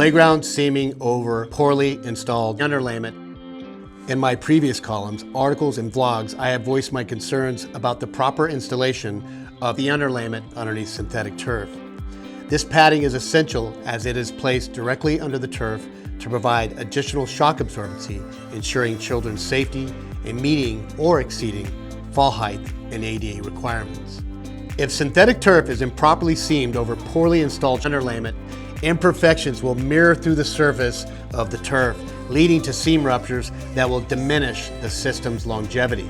Playground seaming over poorly installed underlayment. In my previous columns, articles, and vlogs, I have voiced my concerns about the proper installation of the underlayment underneath synthetic turf. This padding is essential as it is placed directly under the turf to provide additional shock absorbency, ensuring children's safety and meeting or exceeding fall height and ADA requirements. If synthetic turf is improperly seamed over poorly installed underlayment, imperfections will mirror through the surface of the turf, leading to seam ruptures that will diminish the system's longevity.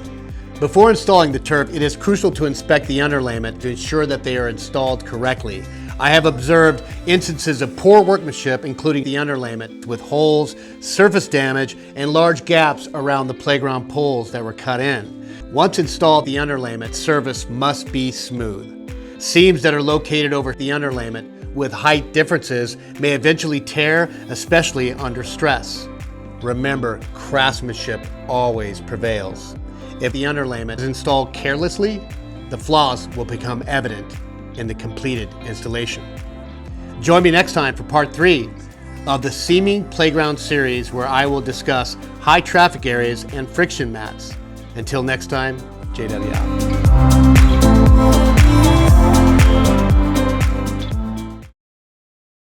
Before installing the turf, it is crucial to inspect the underlayment to ensure that they are installed correctly. I have observed instances of poor workmanship, including the underlayment with holes, surface damage, and large gaps around the playground poles that were cut in. Once installed, the underlayment surface must be smooth. Seams that are located over the underlayment with height differences may eventually tear, especially under stress. Remember, craftsmanship always prevails. If the underlayment is installed carelessly, the flaws will become evident in the completed installation. Join me next time for part 3 of the Seaming Playground series, where I will discuss high traffic areas and friction mats. Until next time, JW out.